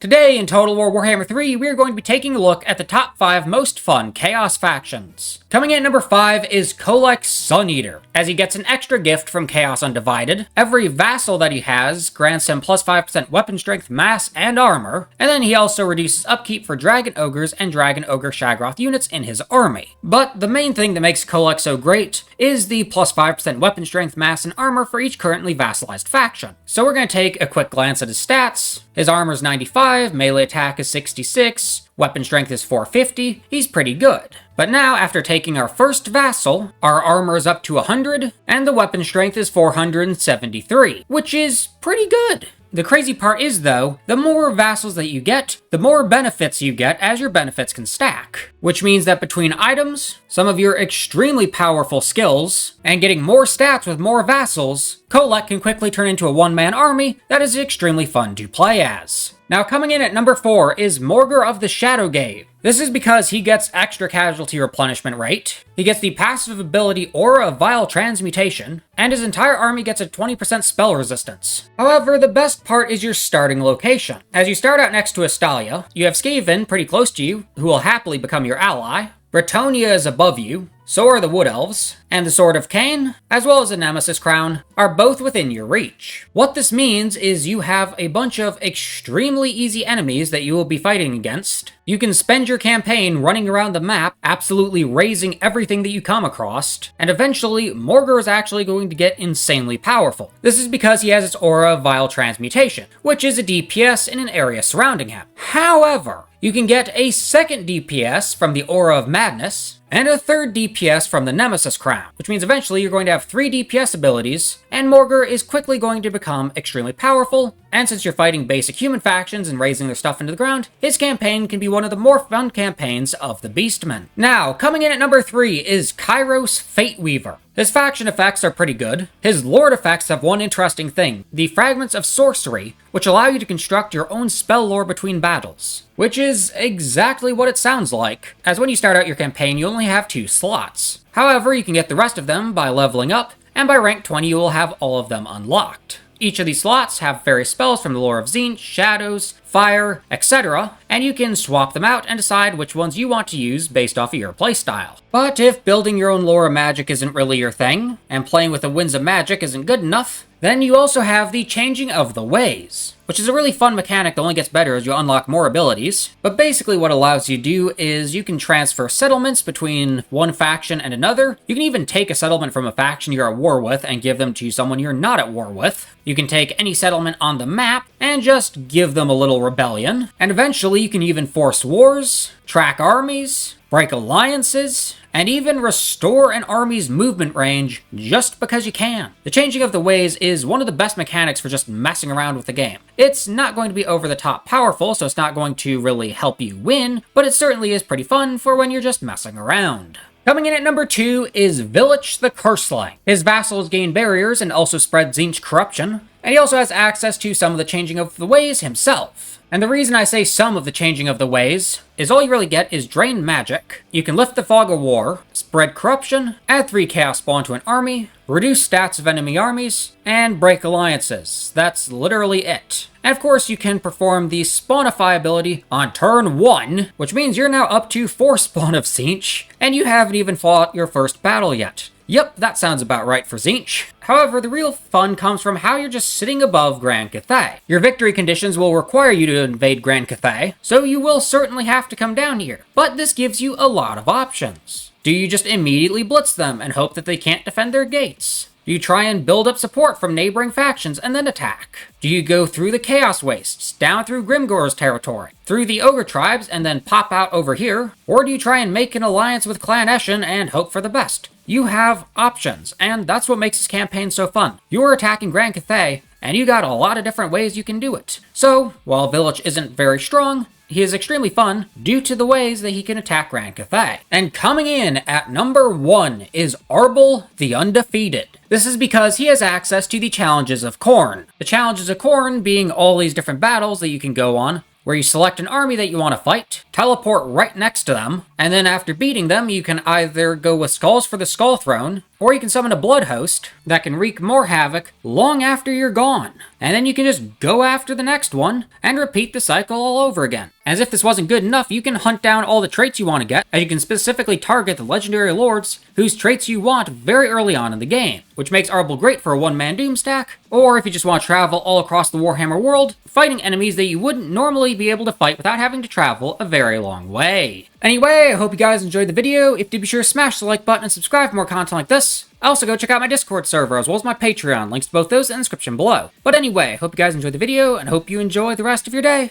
Today in Total War Warhammer 3, we are going to be taking a look at the top 5 most fun Chaos factions. Coming in at number 5 is Kolek's Sun Eater. As he gets an extra gift from Chaos Undivided, every vassal that he has grants him plus 5% weapon strength, mass, and armor, and then he also reduces upkeep for Dragon Ogres and Dragon Ogre Shagroth units in his army. But the main thing that makes Kolek so great is the plus 5% weapon strength, mass, and armor for each currently vassalized faction. So we're going to take a quick glance at his stats. His armor is 95, melee attack is 66, weapon strength is 450, he's pretty good. But now, after taking our first vassal, our armor is up to 100, and the weapon strength is 473, which is pretty good. The crazy part is, though, the more vassals that you get, the more benefits you get as your benefits can stack. Which means that between items, some of your extremely powerful skills, and getting more stats with more vassals, Kolek can quickly turn into a one-man army that is extremely fun to play as. Now coming in at number 4 is Morgr of the Shadowgave. This is because he gets extra casualty replenishment rate, he gets the passive ability Aura of Vile Transmutation, and his entire army gets a 20% spell resistance. However, the best part is your starting location. As you start out next to Astalia, you have Skaven pretty close to you, who will happily become your ally, Bretonnia is above you, so are the Wood Elves, and the Sword of Cain, as well as the Nemesis Crown, are both within your reach. What this means is you have a bunch of extremely easy enemies that you will be fighting against. You can spend your campaign running around the map, absolutely razing everything that you come across, and eventually, Morgr is actually going to get insanely powerful. This is because he has its Aura of Vile Transmutation, which is a DPS in an area surrounding him. However, you can get a second DPS from the Aura of Madness, and a third DPS from the Nemesis Crown, which means eventually you're going to have 3 DPS abilities, and Morgr is quickly going to become extremely powerful, and since you're fighting basic human factions and razing their stuff into the ground, his campaign can be one of the more fun campaigns of the Beastmen. Now, coming in at number 3 is Kairos Fateweaver. His faction effects are pretty good. His lord effects have one interesting thing, the Fragments of Sorcery, which allow you to construct your own spell lore between battles. Which is exactly what it sounds like, as when you start out your campaign you only have 2 slots. However, you can get the rest of them by leveling up, and by rank 20 you will have all of them unlocked. Each of these slots have various spells from the lore of Tzeentch, Shadows, Fire, etc., and you can swap them out and decide which ones you want to use based off of your playstyle. But if building your own lore of magic isn't really your thing, and playing with the Winds of Magic isn't good enough, then you also have the Changing of the Ways, which is a really fun mechanic that only gets better as you unlock more abilities. But basically what it allows you to do is you can transfer settlements between one faction and another. You can even take a settlement from a faction you're at war with and give them to someone you're not at war with. You can take any settlement on the map and just give them a little rebellion. And eventually you can even force wars, track armies, break alliances, and even restore an army's movement range just because you can. The Changing of the Ways is one of the best mechanics for just messing around with the game. It's not going to be over the top powerful, so it's not going to really help you win, but it certainly is pretty fun for when you're just messing around. Coming in at number 2 is Village the Curseling. His vassals gain barriers and also spread Tzeentch corruption, and he also has access to some of the Changing of the Ways himself. And the reason I say some of the Changing of the Ways is all you really get is Drain Magic. You can lift the Fog of War, spread corruption, add 3 Chaos Spawn to an army, reduce stats of enemy armies, and break alliances. That's literally it. And of course you can perform the Spawnify ability on turn 1, which means you're now up to 4 spawn of Tzeentch, and you haven't even fought your first battle yet. Yep, that sounds about right for Tzeentch. However, the real fun comes from how you're just sitting above Grand Cathay. Your victory conditions will require you to invade Grand Cathay, so you will certainly have to come down here. But this gives you a lot of options. Do you just immediately blitz them and hope that they can't defend their gates? Do you try and build up support from neighboring factions and then attack? Do you go through the Chaos Wastes, down through Grimgor's territory, through the Ogre tribes and then pop out over here? Or do you try and make an alliance with Clan Eshin and hope for the best? You have options, and that's what makes this campaign so fun. You're attacking Grand Cathay, and you got a lot of different ways you can do it. So, while Village isn't very strong, he is extremely fun due to the ways that he can attack Grand Cathay. And coming in at number 1 is Arbol the Undefeated. This is because he has access to the Challenges of Khorne. The Challenges of Khorne being all these different battles that you can go on, where you select an army that you want to fight, teleport right next to them, and then after beating them, you can either go with Skulls for the Skull Throne, or you can summon a Blood Host that can wreak more havoc long after you're gone. and then you can just go after the next one, and repeat the cycle all over again. As if this wasn't good enough, you can hunt down all the traits you want to get, as you can specifically target the legendary lords whose traits you want very early on in the game, which makes Arbol great for a one-man Doom stack, or if you just want to travel all across the Warhammer world, fighting enemies that you wouldn't normally be able to fight without having to travel a very long way. Anyway, I hope you guys enjoyed the video. If you did, be sure to smash the like button and subscribe for more content like this. Also, go check out my Discord server as well as my Patreon, links to both those in the description below. But anyway, I hope you guys enjoyed the video, and hope you enjoy the rest of your day.